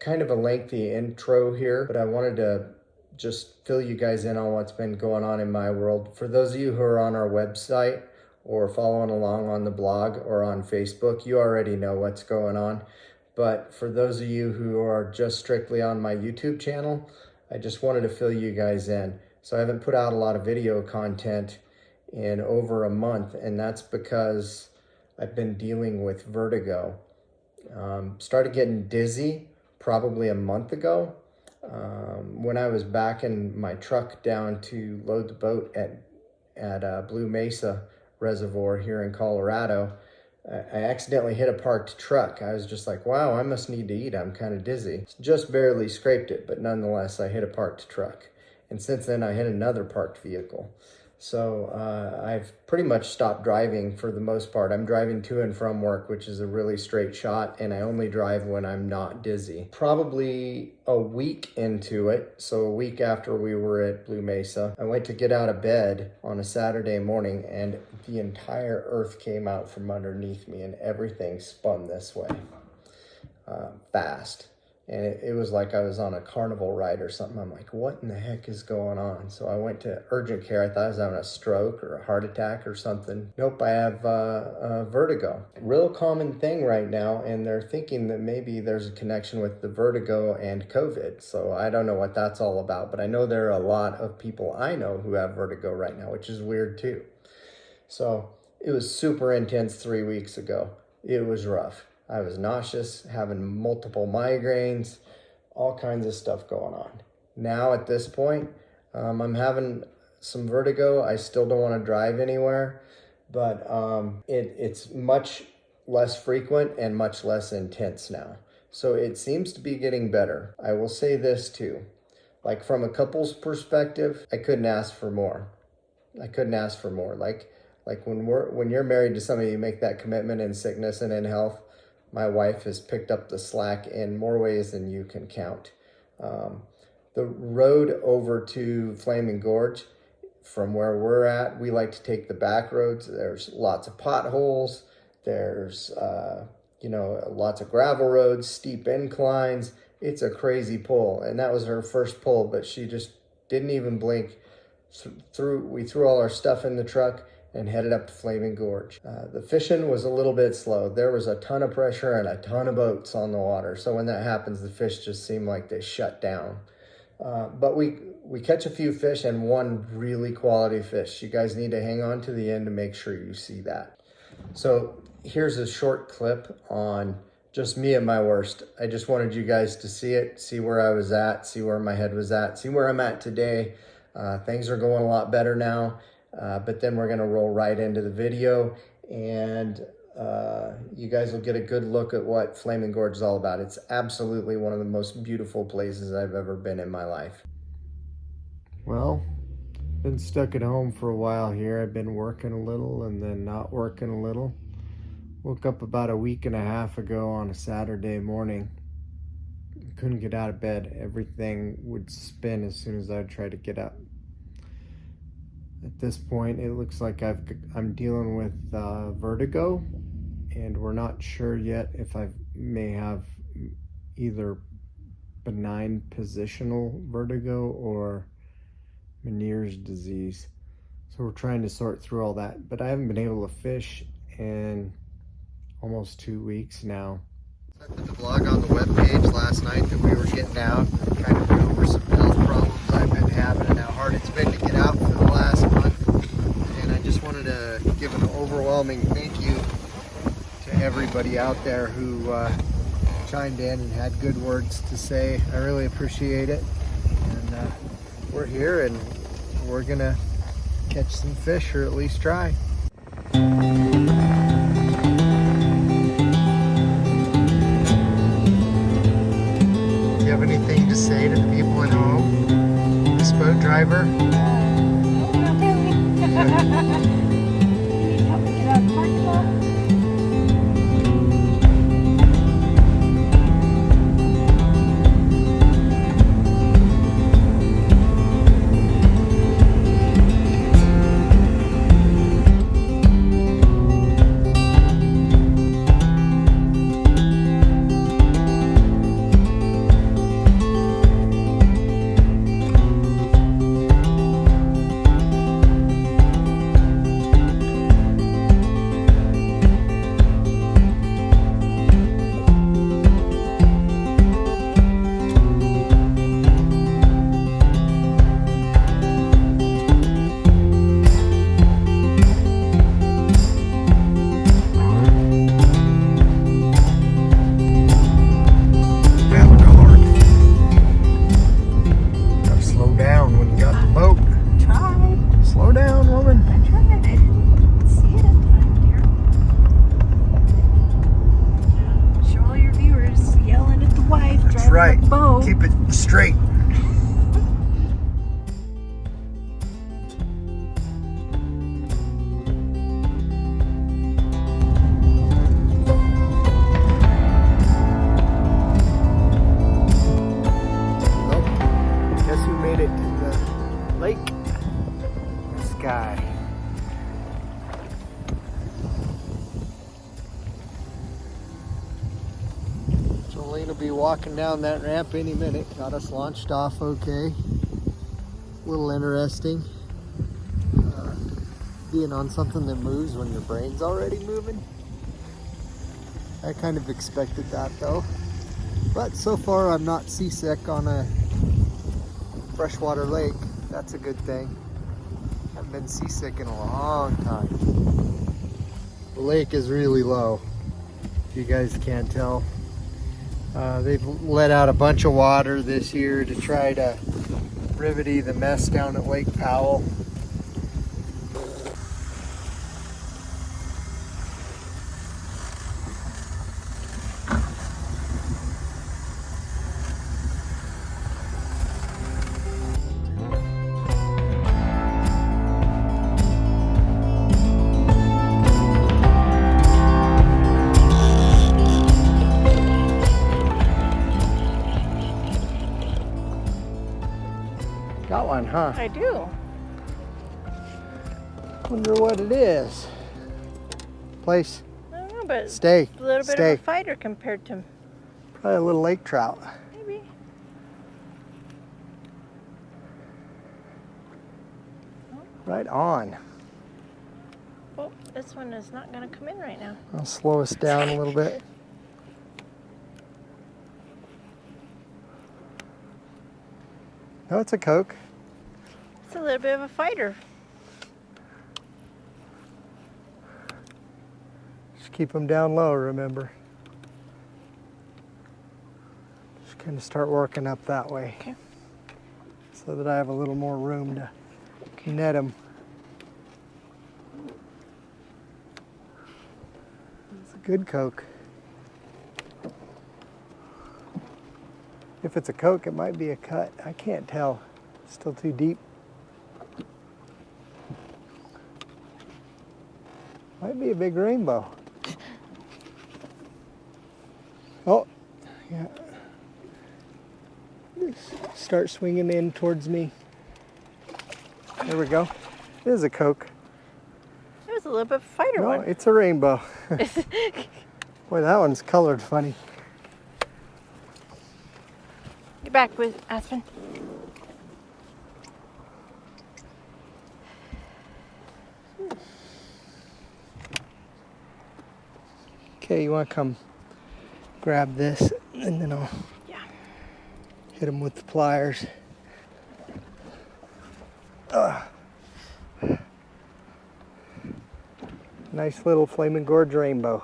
kind of a lengthy intro here, but I wanted to just fill you guys in on what's been going on in my world. For those of you who are on our website or following along on the blog or on Facebook, you already know what's going on. But for those of you who are just strictly on my YouTube channel, I just wanted to fill you guys in. So I haven't put out a lot of video content in over a month, and that's because I've been dealing with vertigo. Started getting dizzy probably a month ago when I was backing my truck down to load the boat at Blue Mesa Reservoir here in Colorado. I accidentally hit a parked truck. I was just like, wow, I must need to eat. I'm kind of dizzy. Just barely scraped it, but nonetheless, I hit a parked truck. And since then, I hit another parked vehicle. So I've pretty much stopped driving for the most part. I'm driving to and from work, which is a really straight shot, and I only drive when I'm not dizzy. Probably a week into it, so a week after we were at Blue Mesa, I went to get out of bed on a Saturday morning, and the entire earth came out from underneath me, and everything spun this way fast. And it was like I was on a carnival ride or something. I'm like, what in the heck is going on? So I went to urgent care. I thought I was having a stroke or a heart attack or something. Nope, I have vertigo. Real common thing right now, and they're thinking that maybe there's a connection with the vertigo and COVID. So I don't know what that's all about, but I know there are a lot of people I know who have vertigo right now, which is weird too. So it was super intense 3 weeks ago. It was rough. I was nauseous, having multiple migraines, all kinds of stuff going on. Now at this point, I'm having some vertigo. I still don't want to drive anywhere, but it's much less frequent and much less intense now. So it seems to be getting better. I will say this too, like from a couple's perspective, I couldn't ask for more. I couldn't ask for more. Like when you're married to somebody, you make that commitment in sickness and in health. My wife has picked up the slack in more ways than you can count. The road over to Flaming Gorge, from where we're at, we like to take the back roads. There's lots of potholes. There's, lots of gravel roads, steep inclines. It's a crazy pull. And that was her first pull, but she just didn't even blink. We threw all our stuff in the truck and headed up to Flaming Gorge. The fishing was a little bit slow. There was a ton of pressure and a ton of boats on the water. So when that happens, the fish just seem like they shut down. But we catch a few fish and one really quality fish. You guys need to hang on to the end to make sure you see that. So here's a short clip on just me at my worst. I just wanted you guys to see it, see where I was at, see where my head was at, see where I'm at today. Things are going a lot better now. But then we're going to roll right into the video, and you guys will get a good look at what Flaming Gorge is all about. It's absolutely one of the most beautiful places I've ever been in my life. Well, been stuck at home for a while here. I've been working a little and then not working a little. Woke up about a week and a half ago on a Saturday morning. Couldn't get out of bed. Everything would spin as soon as I tried to get up. At this point, it looks like I'm dealing with vertigo, and we're not sure yet if I may have either benign positional vertigo or Meniere's disease. So we're trying to sort through all that, but I haven't been able to fish in almost 2 weeks now. I put the vlog on the webpage last night that we were getting out and kind of went over some health problems I've been having and how hard it's been to get out for the last month. And I just wanted to give an overwhelming thank you to everybody out there who chimed in and had good words to say. I really appreciate it. And we're here and we're gonna catch some fish, or at least try. Anything to say to the people at home? This boat driver? Not really. Can you help me get out of the parking lot? right. bow. Keep it straight. Guess who made it to the lake? This guy. Jolene will be walking down that ramp any minute. Got us launched off okay. A little interesting. Being on something that moves when your brain's already moving. I kind of expected that though. But so far I'm not seasick on a freshwater lake. That's a good thing. Haven't been seasick in a long time. The lake is really low, if you guys can't tell. They've let out a bunch of water this year to try to remedy the mess down at Lake Powell. Got one, huh? I do. Wonder what it is. Place. I don't know, but Stay. it's a little bit Stay. of a fighter compared to Probably a little lake trout. maybe. Right on. Well, this one is not going to come in right now. I'll slow us down a little bit. No, it's a Coke. It's a little bit of a fighter. Just keep them down low, remember. Just kind of start working up that way. Okay. So that I have a little more room to net them. It's a good Coke. If it's a Coke, it might be a cut. I can't tell. It's still too deep. Might be a big rainbow. Oh, yeah. Just start swinging in towards me. There we go. It is a Coke. It was a little bit of a fighter No, one. it's a rainbow. Boy, that one's colored funny. Get back with Aspen. Okay, you want to come grab this and then I'll hit them with the pliers. Nice little Flaming Gorge rainbow.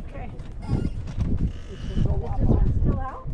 Okay. Is this one still out?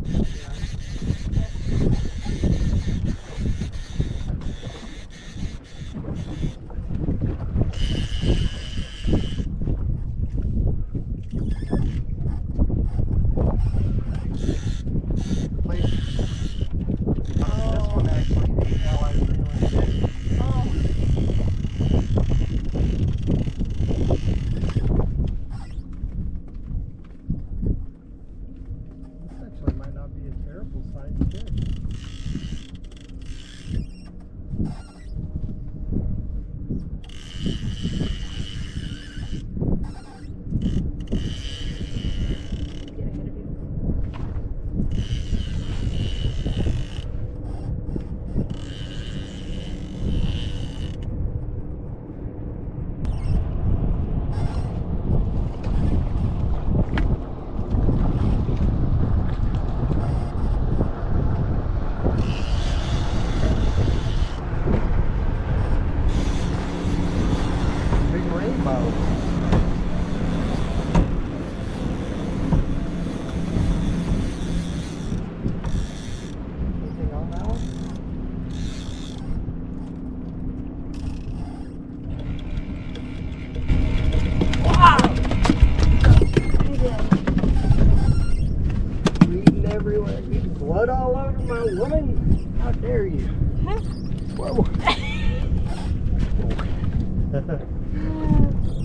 Whoa.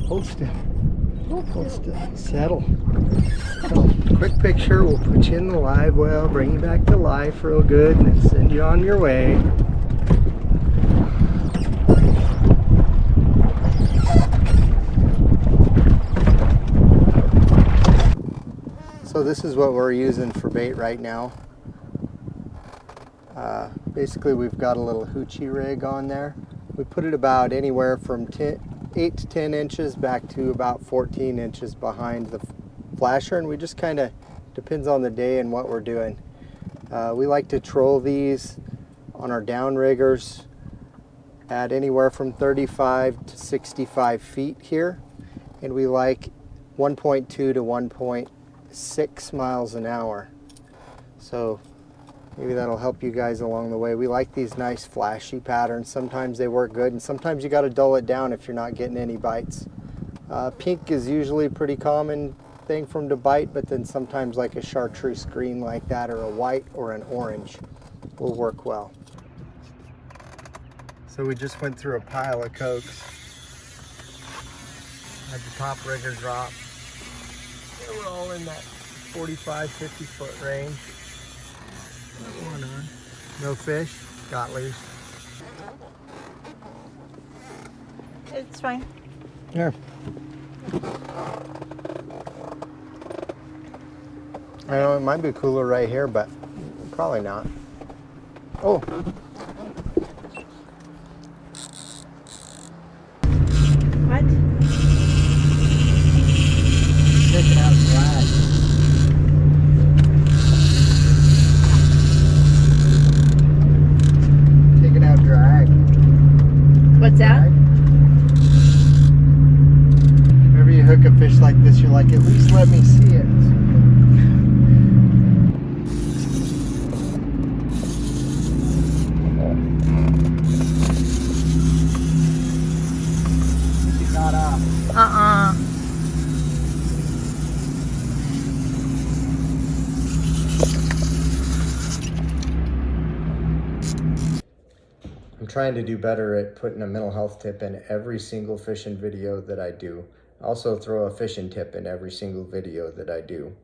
Hold still. Hold still. Settle. Quick picture. We'll put you in the live well, bring you back to life real good, and then send you on your way. So this is what we're using for bait right now. Basically, we've got a little hoochie rig on there. We put it about anywhere from 8 to 10 inches back to about 14 inches behind the flasher, and we just kind of, depends on the day and what we're doing. We like to troll these on our downriggers at anywhere from 35 to 65 feet here, and we like 1.2 to 1.6 miles an hour. So maybe that'll help you guys along the way. We like these nice flashy patterns. Sometimes they work good, and sometimes you got to dull it down if you're not getting any bites. Pink is usually a pretty common thing for them to bite, but then sometimes like a chartreuse green like that, or a white or an orange will work well. So we just went through a pile of cokes. Had the top rigger drop. They were all in that 45, 50 foot range. One on. No fish, got loose. It's fine. Here. I know it might be cooler right here, but probably not. Oh. What? Check it out, drag. Drag. What's that? Drag. Whenever you hook a fish like this, you're like, at least let me see it. He got off. I'm trying to do better at putting a mental health tip in every single fishing video that I do. I also throw a fishing tip in every single video that I do.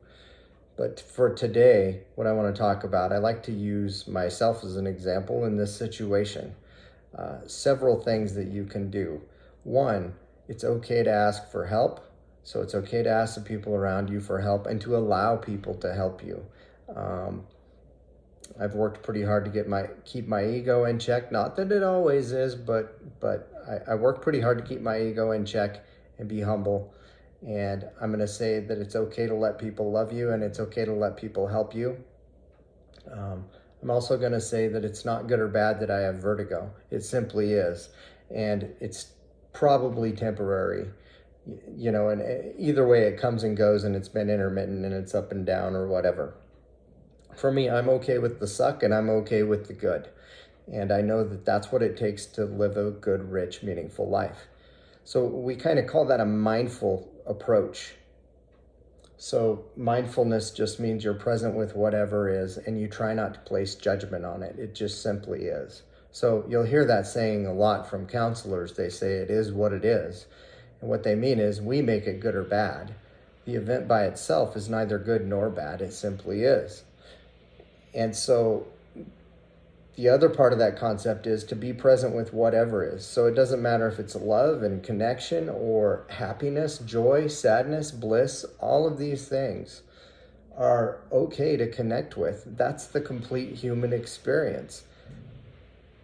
But for today, what I want to talk about, I like to use myself as an example in this situation. Several things that you can do. One, it's okay to ask for help. So it's okay to ask the people around you for help and to allow people to help you. I've worked pretty hard to keep my ego in check. Not that it always is, but I work pretty hard to keep my ego in check and be humble. And I'm going to say that it's okay to let people love you, and it's okay to let people help you. I'm also going to say that it's not good or bad that I have vertigo. It simply is. And it's probably temporary. You know, and either way it comes and goes, and it's been intermittent and it's up and down or whatever. For me, I'm okay with the suck and I'm okay with the good. And I know that that's what it takes to live a good, rich, meaningful life. So we kind of call that a mindful approach. So mindfulness just means you're present with whatever is and you try not to place judgment on it. It just simply is. So you'll hear that saying a lot from counselors. They say it is what it is. And what they mean is we make it good or bad. The event by itself is neither good nor bad. It simply is. And so the other part of that concept is to be present with whatever is. So it doesn't matter if it's love and connection or happiness, joy, sadness, bliss, all of these things are okay to connect with. That's the complete human experience.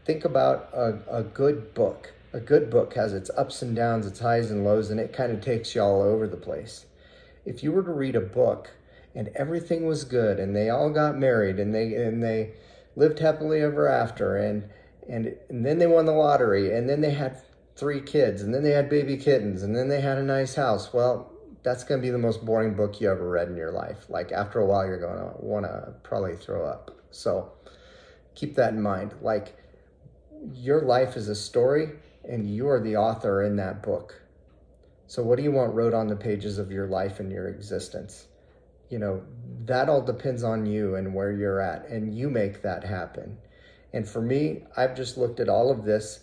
Think about a good book. A good book has its ups and downs, its highs and lows, and it kind of takes you all over the place. If you were to read a book and everything was good and they all got married and they lived happily ever after and then they won the lottery and then they had 3 kids and then they had baby kittens and then they had a nice house, well, that's going to be the most boring book you ever read in your life. Like after a while, you're going to want to probably throw up. So keep that in mind. Like your life is a story and you are the author in that book. So what do you want wrote on the pages of your life and your existence? You know, that all depends on you and where you're at, and you make that happen. And for me, I've just looked at all of this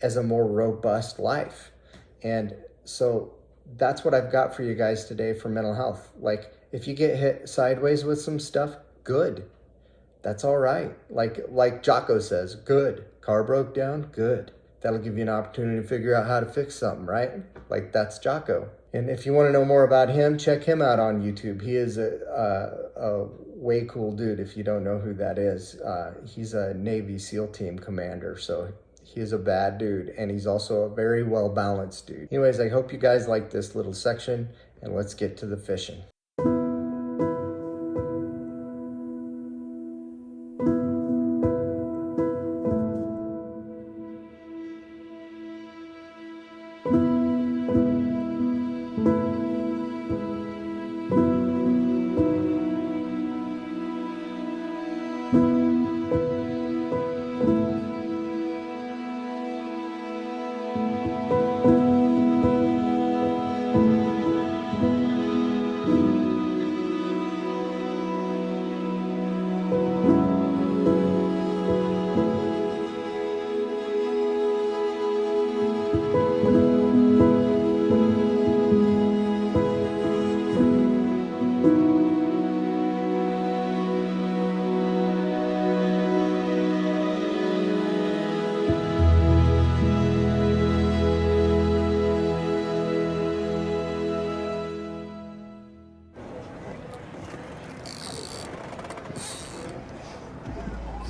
as a more robust life. And so that's what I've got for you guys today for mental health. Like, if you get hit sideways with some stuff, good. That's all right. Like Jocko says, good. Car broke down, good. That'll give you an opportunity to figure out how to fix something, right? Like, that's Jocko. And if you want to know more about him, check him out on YouTube. He is a way cool dude if you don't know who that is. He's a Navy SEAL team commander, so he is a bad dude, and he's also a very well-balanced dude. Anyways, I hope you guys like this little section, and let's get to the fishing.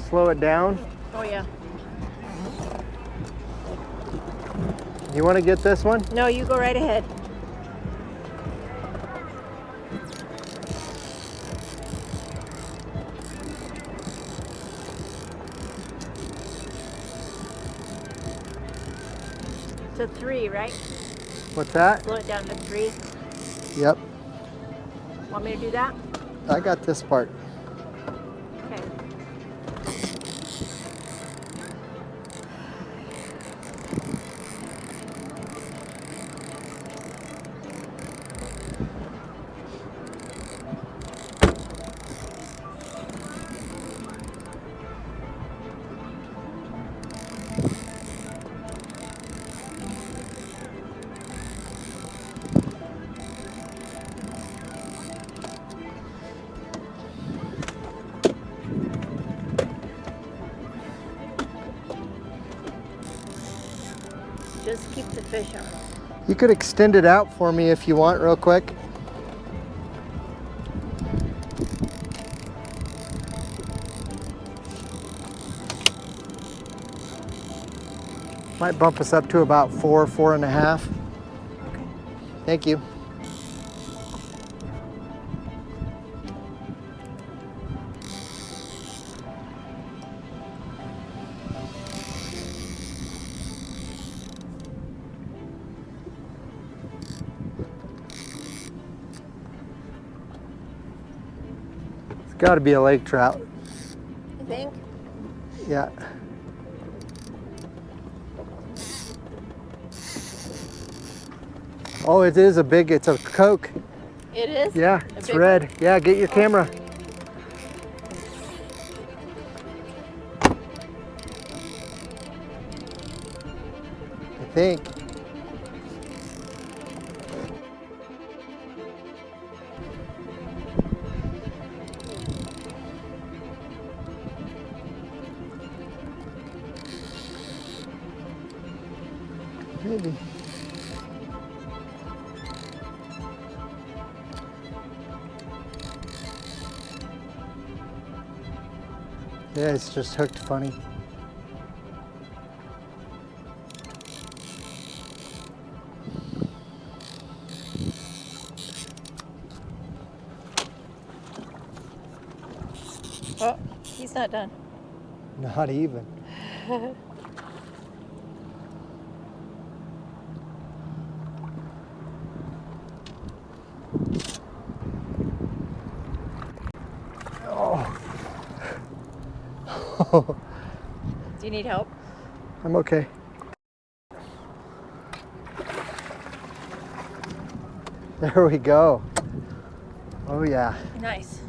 Slow it down. Oh yeah. You want to get this one? No, you go right ahead. It's a 3, right? What's that? Slow it down to 3. Yep, Want me to do that? I got this part. Okay. Just keep the fish on. You could extend it out for me if you want, real quick. Might bump us up to about 4, 4.5. Okay. Thank you. It's got to be a lake trout. You think? Yeah. Oh, it is a big, it's a Coke. It is? Yeah, A it's big red. one? Yeah, get your camera. I think. Maybe. Yeah, it's just hooked funny. Oh, he's not done. Not even. Oh. Do you need help? I'm okay. There we go. Oh yeah. Nice.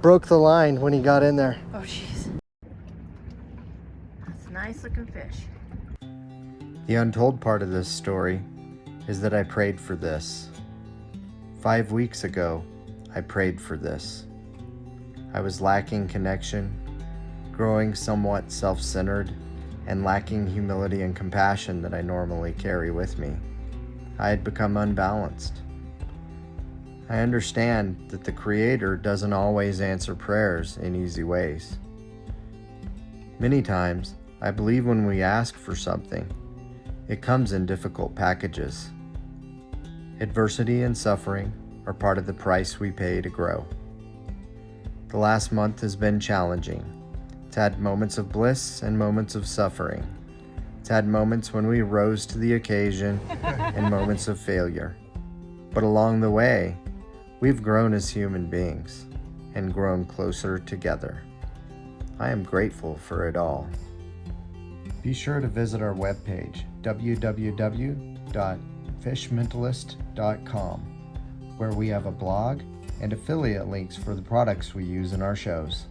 Broke the line when he got in there. Oh, jeez. nice looking fish. The untold part of this story is that I prayed for this. 5 weeks ago, I prayed for this. I was lacking connection, growing somewhat self-centered, and lacking humility and compassion that I normally carry with me. I had become unbalanced. I understand that the Creator doesn't always answer prayers in easy ways. Many times, I believe when we ask for something, it comes in difficult packages. Adversity and suffering are part of the price we pay to grow. The last month has been challenging. It's had moments of bliss and moments of suffering. It's had moments when we rose to the occasion and moments of failure. But along the way, we've grown as human beings and grown closer together. I am grateful for it all. Be sure to visit our webpage, www.fishmentalist.com, where we have a blog and affiliate links for the products we use in our shows.